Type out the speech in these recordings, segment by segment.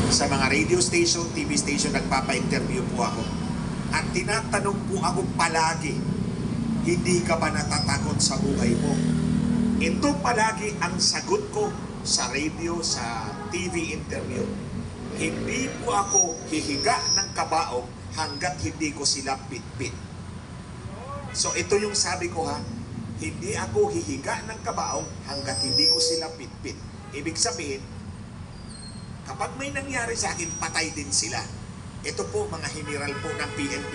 sa mga radio station, TV station, nagpapa-interview po ako. At tinatanong po ako palagi, hindi ka ba natatakot sa buhay mo? Ito palagi ang sagot ko sa radio, sa TV interview. Hindi po ako hihiga ng kabaong hanggat hindi ko sila bitbit. So ito yung sabi ko ha, hindi ako hihiga ng kabaong hanggat hindi ko sila bitbit. Ibig sabihin, kapag may nangyari sa akin, patay din sila. Ito po mga general po ng PNP,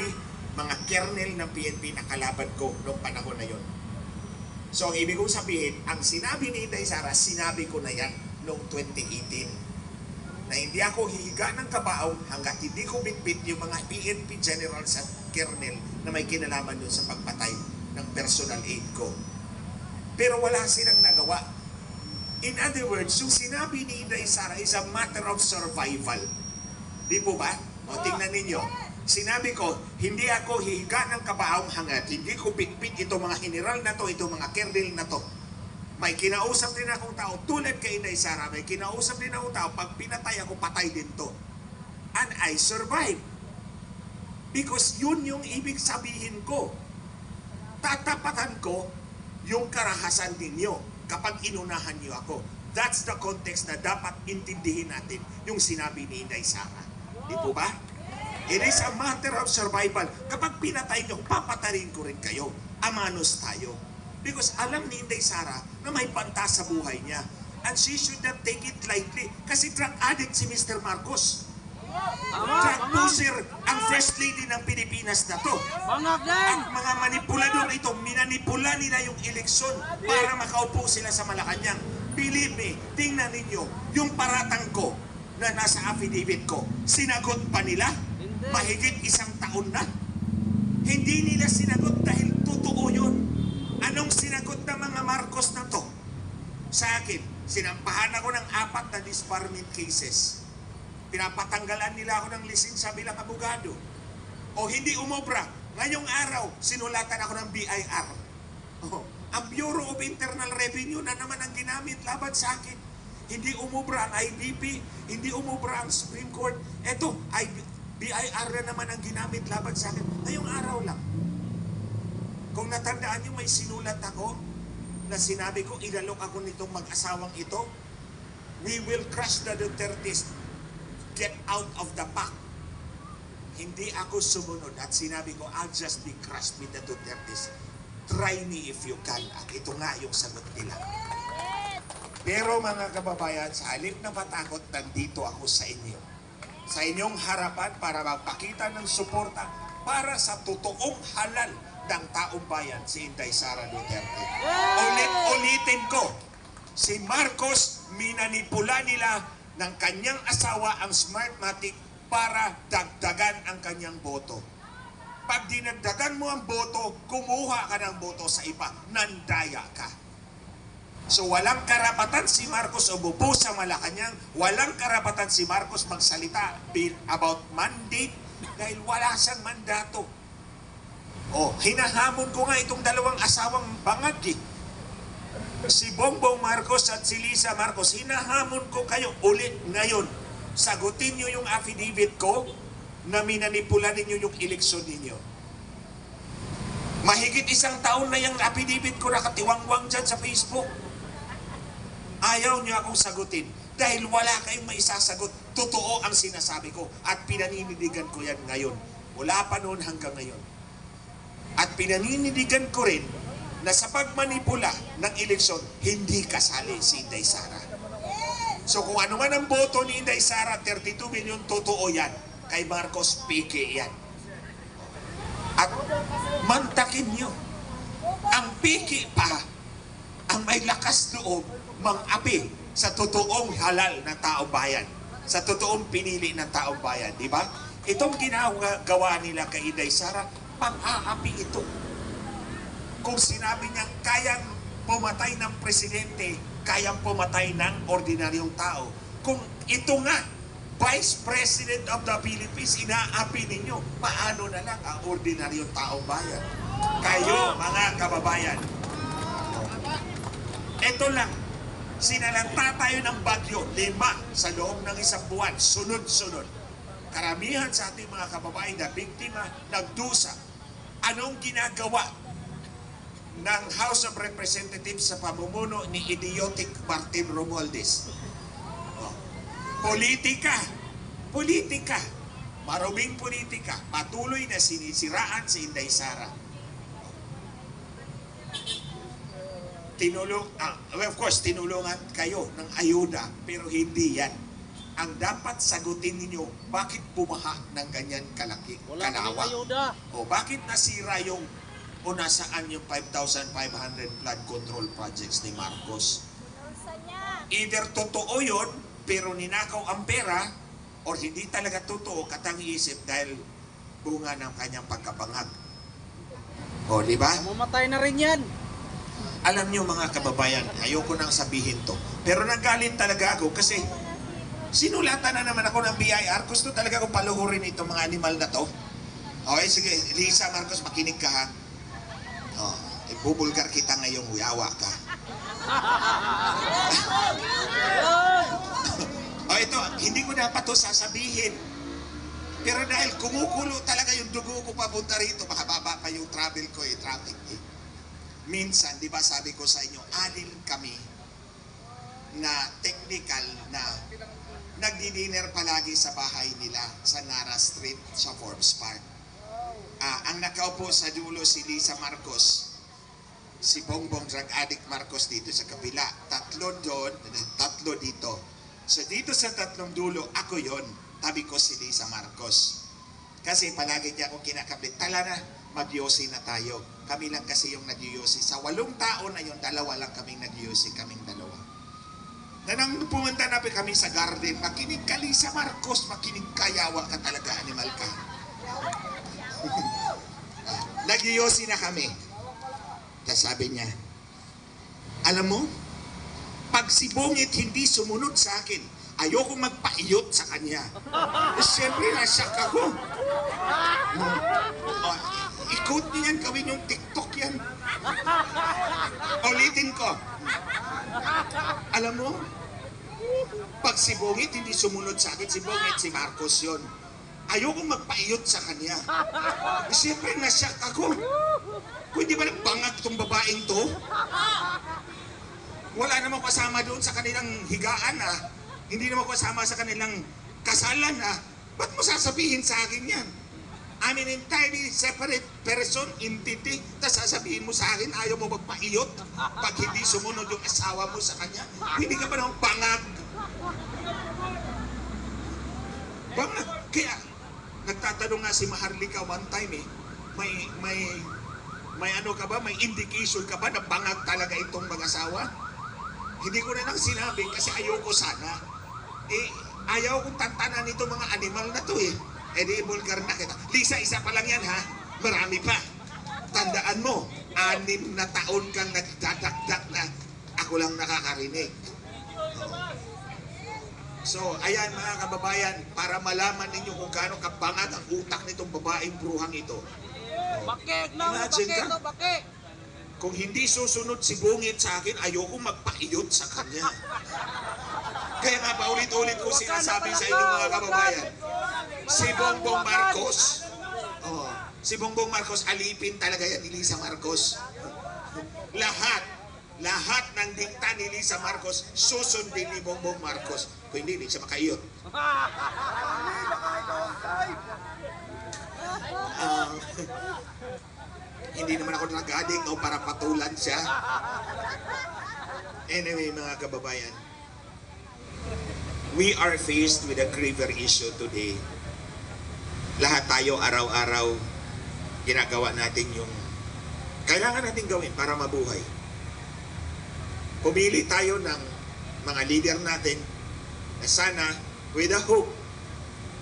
mga kernel ng PNP na kalaban ko noong panahon na yon. So ang ibig kong sabihin, ang sinabi ni Inday Sara, sinabi ko na yan noong 2018. Na hindi ako hihiga ng kabaong hanggat hindi ko bitbit yung mga PNP generals at kernel na may kinalaman doon sa pagpatay ng personal aid ko. Pero wala silang nagawa. In other words, yung sinabi ni Inday Sara is a matter of survival. Di po ba? O tingnan ninyo. Sinabi ko, hindi ako hihiga ng kabaong hanggat hindi ko bitbit itong mga general na to, itong mga kernel na to. May kinausap din akong tao, tulad kay Inday Sara, may kinausap din akong tao, pag pinatay ako, patay din to. And I survived. Because yun yung ibig sabihin ko. Tatapatan ko yung karahasan ninyo kapag inunahan niyo ako. That's the context na dapat intindihin natin yung sinabi ni Inday Sara. Di po ba? It is a matter of survival. Kapag pinatay niyo, papatayin ko rin kayo. Amanos tayo. Because alam ni Inday Sara na may banta sa buhay niya. And she should not take it lightly. Kasi drug addict si Mr. Marcos. Drug pusher ang first lady ng Pilipinas na to. At mga manipulador ito, minanipula nila yung eleksyon para makaupo sila sa Malacanang. Believe me, tingnan ninyo, yung paratang ko na nasa affidavit ko, sinagot pa nila? Mahigit 1 taon na. Hindi nila sinagot dahil totoo yun. Anong sinagot ng mga Marcos na to? Sa akin, sinampahan ako ng 4 na disbarment cases. Pinapatanggalan nila ako ng lisensya bilang abogado. O hindi umobra. Ngayong araw, sinulatan ako ng BIR. Ang Bureau of Internal Revenue na naman ang ginamit laban sa akin. Hindi umobra ang IBP, hindi umobra ang Supreme Court. Eto, BIR na naman ang ginamit laban sa akin. Ngayong araw lang. Kung natandaan niyo, may sinulat ako na sinabi ko, ilalok ako nitong mag-asawang ito. We will crush the Dutertes. Get out of the pack. Hindi ako sumunod at sinabi ko, I'll just be crushed with the Dutertes. Try me if you can. At ito nga yung sagot nila. Pero mga kababayan, sa halip na matakot, nandito ako sa inyo. Sa inyong harapan para magpakita ng suporta para sa totoong halal ng taong bayan, si Inday Sara Duterte. Ulitin ko, si Marcos, minanipula nila ng kanyang asawa ang Smartmatic para dagdagan ang kanyang boto. Pag dinagdagan mo ang boto, kumuha ka ng boto sa iba, nandaya ka. So walang karapatan si Marcos umupo sa Malacanang, walang karapatan si Marcos magsalita about mandate dahil wala siyang mandato. Hinahamon ko nga itong 2 asawang bangag si Bongbong Marcos at si Lisa Marcos. Hinahamon ko kayo ulit ngayon. Sagutin nyo yung affidavit ko na minanipula ninyo yung eleksyon ninyo. Mahigit 1 taon na yung affidavit ko nakatiwangwang dyan sa Facebook. Ayaw nyo akong sagutin dahil wala kayong maisasagot. Totoo ang sinasabi ko at pinaninindigan ko yan ngayon. Mula pa noon hanggang ngayon. At pinaninindigan ko rin na sa pagmanipula ng eleksyon, hindi kasali si Inday Sara. So kung ano man ang boto ni Inday Sara, 32 million, totoo yan. Kay Marcos, peke yan. At mantakin nyo, ang peke pa, ang may lakas loob, mang-api sa totoong halal na taong bayan. Sa totoong pinili ng taong bayan, di ba? Itong ginagawa nila kay Inday Sara, pang-aapi ito. Kung sinabi niya kayang pumatay ng presidente, kayang pumatay ng ordinaryong tao. Kung ito nga, Vice President of the Philippines, inaapi ninyo, paano na lang ang ordinaryong taong bayan? Kayo, mga kababayan, ito lang, Sinalanta tayo ng bagyo, 5 sa loob ng isang buwan, sunod-sunod. Karamihan sa ating mga kababayan na biktima, nagdusa. Anong ginagawa ng House of Representatives sa pamumuno ni idiotic Martin Romualdez? Oh. Politika. Politika. Maruming politika. Patuloy na sinisiraan si Inday Sara. Of course, tinulungan kayo ng ayuda, pero hindi yan. Ang dapat sagutin ninyo, bakit bumaha ng ganyan kalaki? Wala kaming Kalawa. ayuda. O bakit nasira yung o nasaan yung 5,500 flood control projects ni Marcos? Either totoo yun, pero ninakaw ang pera, or hindi talaga totoo, katang-isip dahil bunga ng kanyang pagkabangag. O, di ba? Mamatay na rin yan. Alam niyo mga kababayan, ayoko nang sabihin to, pero nagalit talaga ako kasi sinulatan na naman ako ng BIR. Gusto talaga akong paluhurin itong mga animal na to. Okay, sige, Lisa Marcos, makinig ka ha. Oh, ibubulgar kita ngayong yawa ka. Oh, ito, hindi ko dapat to sasabihin. Pero dahil kumukulo talaga yung dugo ko papunta rito, makababa pa yung travel ko traffic Minsan, di ba sabi ko sa inyo, alin kami na technical na nagdi-dinner palagi sa bahay nila sa Nara Street sa Forbes Park. Ang nakaupo sa dulo si Lisa Marcos, si Bongbong drug addict Marcos dito sa kabila, 3 doon, 3 dito. So dito sa 3 dulo, ako yon, tabi ko si Lisa Marcos. Kasi palagi niya akong kinakabit, tala na, mag-yosi na tayo. Kami lang kasi yung nag-yosi. Sa 8 taon na yun, 2 lang kaming nag-yosi, kaming 2. Na nang pumunta na kami sa garden, makinig ka Lisa Marcos, makinig ka, yawa ka talaga, animal ka. Nag-yosi na kami. Tapos sabi niya, alam mo, pag si Bongit hindi sumunod sa akin, ayoko magpaiyot sa kanya. Siyempre, nasyak ako. I-quote niyan, gawin yung TikTok yan. Ulitin ko. Alam mo, pag si Bongit hindi sumunod sa akin, si Bongit, si Marcos yon. Ayoko magpaiyot sa kanya. Siyempre, nasyak ako. Kung hindi ba nagbangag itong babaeng to? Wala namang kasama doon sa kanilang higaan Hindi naman kasama sa kanilang kasalan Ba't mo sasabihin sa akin yan? I'm an entirely separate person, entity. Tapos sasabihin mo sa akin, ayaw mo magpaiyot pag hindi sumunod yung asawa mo sa kanya. Hindi ka ba namang bangag? Bangag. Kaya, nagtatanong nga si Maharlika one time may ano ka ba, may indication ka ba na bangag talaga itong mag-asawa? Hindi ko na lang sinabi kasi ayoko sana. Ayaw kong tantanan nito mga animal na to di bulgar na kita. Lisa, isa pa lang yan ha. Marami pa. Tandaan mo, 6 na taon kang nagdadakdak na ako lang nakakarinig. So, ayan mga kababayan, para malaman ninyo kung gaano kabangad ang utak nitong babaeng bruhang ito. Bakit lang, Imagine bakit ka? to, bakit? Kung hindi susunod si Bungit sa akin, ayoko magpaiyot sa kanya. Kaya nga paulit-ulit ko sinasabi sa inyo mga kababayan, si Bongbong Marcos, si Bongbong Marcos, alipin talaga yan ni Lisa Marcos. Lahat ng dikta ni Lisa Marcos, susundin ni Bongbong Marcos. Kung hindi siya makaiyot. Hindi naman ako nag-ading para patulan siya. Anyway, mga kababayan, we are faced with a graver issue today. Lahat tayo araw-araw ginagawa natin yung kailangan natin gawin para mabuhay. Pumili tayo ng mga leader natin na sana with a hope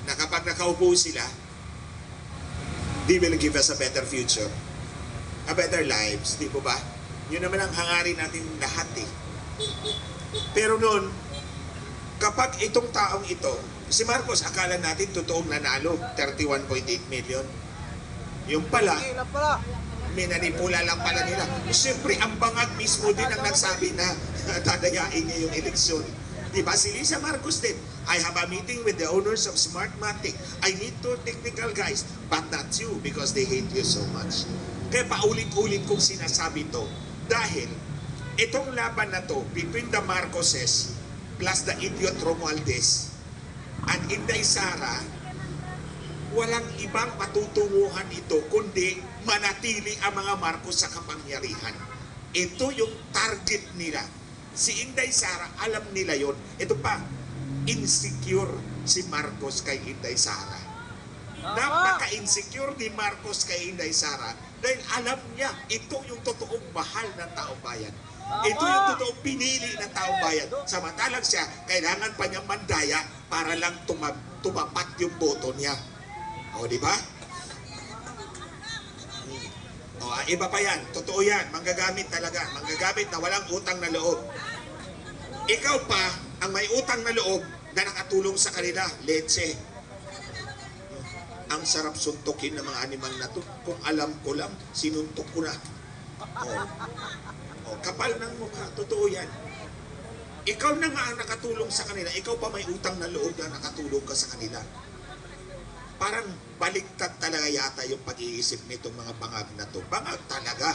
na kapag nakaupo sila, they will give us a better future, a better lives, di po ba? Yun naman ang hangarin natin lahat Pero noon, kapag itong taong ito, si Marcos, akala natin totoong nanalo, 31.8 million. Yung pala, Minanipula lang pala nila. Siyempre, ang bangag mismo din ang nagsabi na dadayain niya yung eleksyon. Diba? Si Lisa Marcos din. I have a meeting with the owners of Smartmatic. I need 2 technical guys, but not you because they hate you so much. Kaya paulit-ulit kong sinasabi to dahil itong laban na to between the Marcoses plus the idiot Romualdez and Inday Sara, walang ibang patutunguhan ito kundi manatili ang mga Marcos sa kapangyarihan. Ito yung target nila. Si Inday Sara, alam nila yon. Ito pa, insecure si Marcos kay Inday Sara. Napaka-insecure ni Marcos kay Inday Sara dahil alam niya ito yung totoong mahal ng taong bayan. Ito yung totoong pinili ng taong bayan. Samantalang siya, kailangan pa niya mandaya para lang tumapat yung boto niya. O, di ba? O, iba pa yan. Totoo yan. Manggagamit talaga. Manggagamit na walang utang na loob. Ikaw pa, ang may utang na loob na nakatulong sa kanila, leche. Ang sarap suntukin ng mga animal na to. Kung alam ko lang, sinuntok ko na. O, kapal ng mukha. Totoo yan. Ikaw na nga ang nakatulong sa kanila. Ikaw pa may utang na loob na nakatulong ka sa kanila. Parang baliktad talaga yata yung pag-iisip nitong mga bangag na to. Bangag talaga.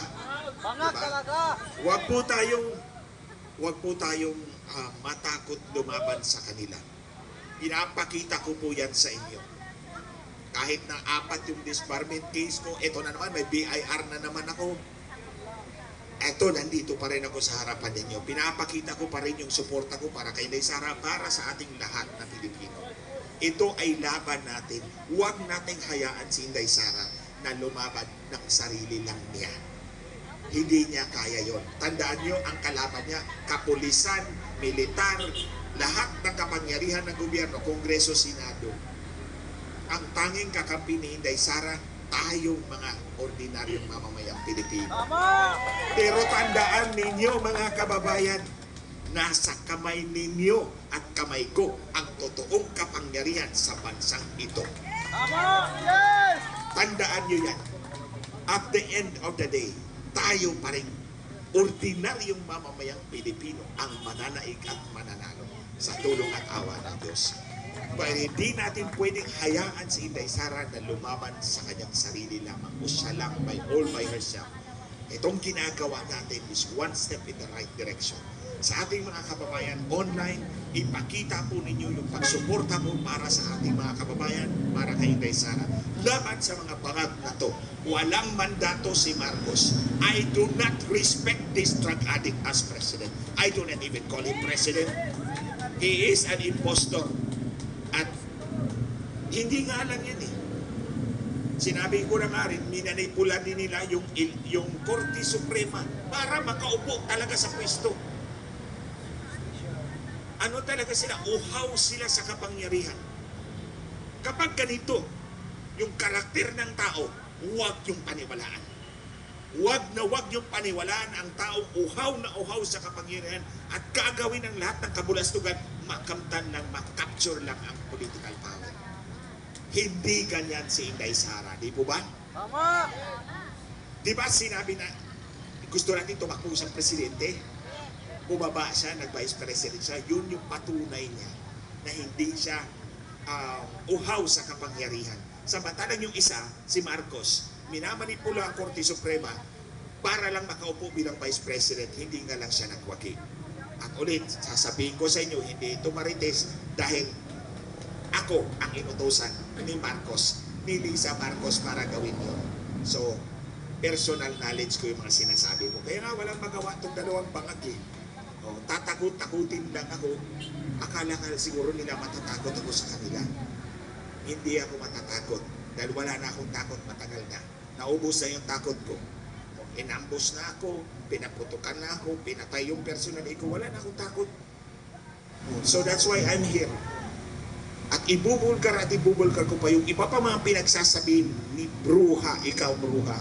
Bangag diba? talaga. Huwag po tayong matakot lumaban sa kanila. Pinapakita ko po yan sa inyo. Kahit na 4 yung disbarment case ko, ito na naman, may BIR na naman ako. Eto, nandito pa rin ako sa harapan ninyo. Pinapakita ko pa rin yung suporta ko para kay Inday Sara, para sa ating lahat na Pilipino. Ito ay laban natin. Huwag nating hayaan si Inday Sara na lumaban ng sarili lang niya. Hindi niya kaya yon. Tandaan niyo, ang kalaban niya, kapulisan, militar, lahat ng kapangyarihan ng gobyerno, Kongreso, Senado. Ang tanging kakampi ni Inday Sara, tayong mga ordinaryong mamamayang Pilipino. Pero tandaan ninyo, mga kababayan, nasa kamay ninyo at kamay ko ang totoong kapangyarihan sa bansang ito. Yes! Tandaan nyo yan. At the end of the day, tayo pa rin ordinaryong mamamayang Pilipino ang mananaig at mananalo sa tulong at awa ng Diyos. Pero hindi natin pwedeng hayaan si Inday Sara na lumaban sa kanyang sarili lamang o siya lang all by herself. Itong ginagawa natin is one step in the right direction. Sa ating mga kababayan online, ipakita po ninyo yung pagsuporta mo para sa ating mga kababayan, para kay Inday Sara. Laban sa mga bangag na to, walang mandato si Marcos. I do not respect this drug addict as president. I do not even call him president. He is an impostor. At hindi nga lang yan eh. Sinabi ko na nga rin, minanipula din nila yung Korte Suprema para makaupo talaga sa pwesto. Ano talaga sila? Uhaw sila sa kapangyarihan. Kapag ganito, yung karakter ng tao, huwag yung paniwalaan. Huwag yung paniwalaan ang taong uhaw na uhaw sa kapangyarihan at gagawin ang lahat ng kabulastugan, makamtan lang, makapture lang ang political power. Hindi ganyan si Inday Sara, di po ba? Tama! Di ba sinabi na gusto natin tumakbo siyang presidente? Bumaba siya, nag-vice president siya, yun yung patunay niya na hindi siya uhaw sa kapangyarihan. Samantalang yung isa, si Marcos, minamanipula ang Korte Suprema para lang makaupo bilang vice president, hindi nga lang siya nagwagi. At ulit, sasabihin ko sa inyo, hindi ito marites dahil ako ang inutusan ni Marcos, ni Lisa Marcos para gawin yun. So, personal knowledge ko yung mga sinasabi ko. Kaya nga walang magawa itong dalawang bangag eh. O, tatakot-takutin lang ako. Akala ka siguro nila matatakot ako sa kanila. Hindi ako matatakot dahil wala na akong takot, matagal na. Naubos na yung takot ko. Inambos na ako, pinaputukan na ako, pinatay yung personal ko, wala na akong takot. So that's why I'm here. At ibubulkar ko pa yung iba pa mga pinagsasabihin ni Bruha, ikaw Bruha,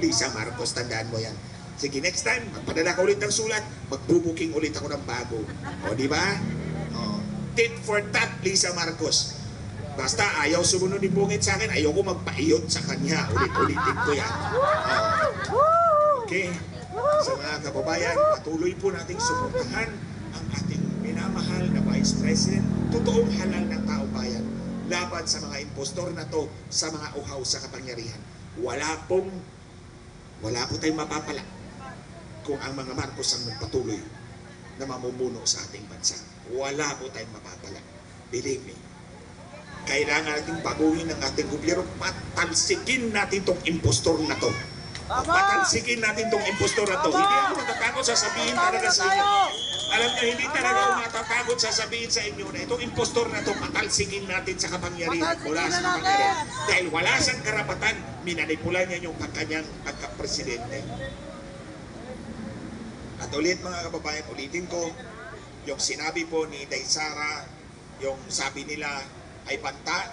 Lisa Marcos, tandaan mo yan. Sige, next time, magpadala ka ulit ng sulat, magbubuking ulit ako ng bago. O, di ba? O, tit for tat, Lisa Marcos. Basta ayaw sumunod ni Bungit sa akin, ayaw ko magpaiyot sa kanya. Ulit-ulitin ko yan. Okay? So mga kababayan, patuloy po nating suportahan ang ating minamahal na Vice President, totoong halal ng tao bayan, laban sa mga impostor na to, sa mga uhaw sa kapangyarihan. Wala po tayong mapapala kung ang mga Marcos ang magpatuloy na mamumuno sa ating bansa. Wala po tayong mapapala. Believe me. Kailangan natin baguhin ang ating gobyerno. Patalsikin natin tong impostor na to. Patalsikin natin tong impostor na to. Hindi ako matatakot sasabihin talaga sa inyo. Alam niyo, hindi talaga ako matatakot sasabihin sa inyo na itong impostor na to, patalsikin natin sa kapangyarihan. Mula sa kapangyarihan. Dahil wala siyang karapatan, minanipula niya yung kanyang pagka-presidente. At ulit mga kababayan, ulitin ko, yung sinabi po ni Day Sara, yung sabi nila ay banta,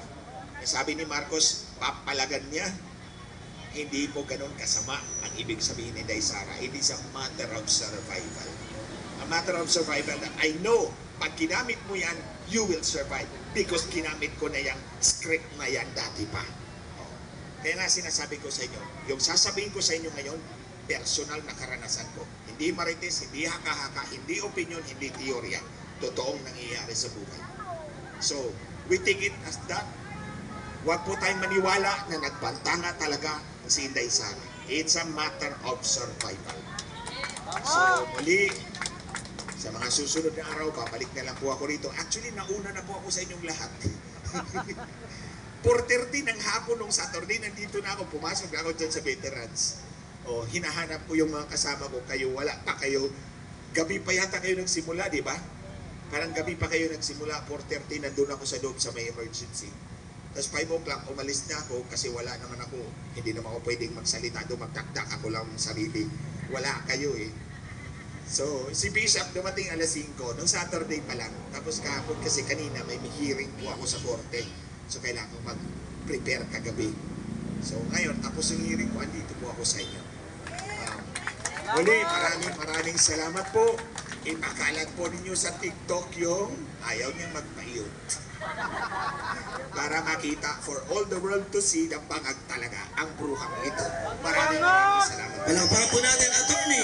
sabi ni Marcos, papalagan niya, hindi po ganun kasama ang ibig sabihin ni Day Sara. It is a matter of survival. A matter of survival that I know, pag ginamit mo yan, you will survive. Because ginamit ko na yung script na yan dati pa. Kaya nga sinasabi ko sa inyo, yung sasabihin ko sa inyo ngayon, personal na karanasan ko. Hindi marites, hindi haka-haka, hindi opinion, hindi teorya. Totoong nangyayari sa buhay. So, we take it as that. Huwag po tayong maniwala na nagbanta nga talaga si Inday Sara. It's a matter of survival. So, muli, sa mga susunod na araw, babalik na lang po ako rito. Actually, nauna na po ako sa inyong lahat. 4:30 ng hapon nung Saturday, nandito na ako. Pumasok ako dyan sa veterans. O, hinahanap ko yung mga kasama ko. Kayo, wala pa kayo. Gabi pa yata kayo nagsimula, di ba? Parang gabi pa kayo nagsimula. 4:30, nandun ako sa loob sa may emergency. Tapos 5 o'clock, umalis na ako kasi wala naman ako. Hindi naman ako pwedeng magsalita doon. Magdakdak ako lang ng sarili. Wala kayo eh. So, si Bishop dumating alas 5, nung Saturday pa lang. Tapos kahapon kasi kanina may hearing po ako sa korte. So, kailangan ko mag-prepare kagabi. So, ngayon, tapos yung hearing ko, andito po ako sa inyo. Muli, maraming salamat po. Ipakalat po ninyo sa TikTok yung ayaw niyang magpaiyot. Para makita for all the world to see na bangag talaga ang bruhang ito. Maraming salamat. Palakpakan po natin, Atty.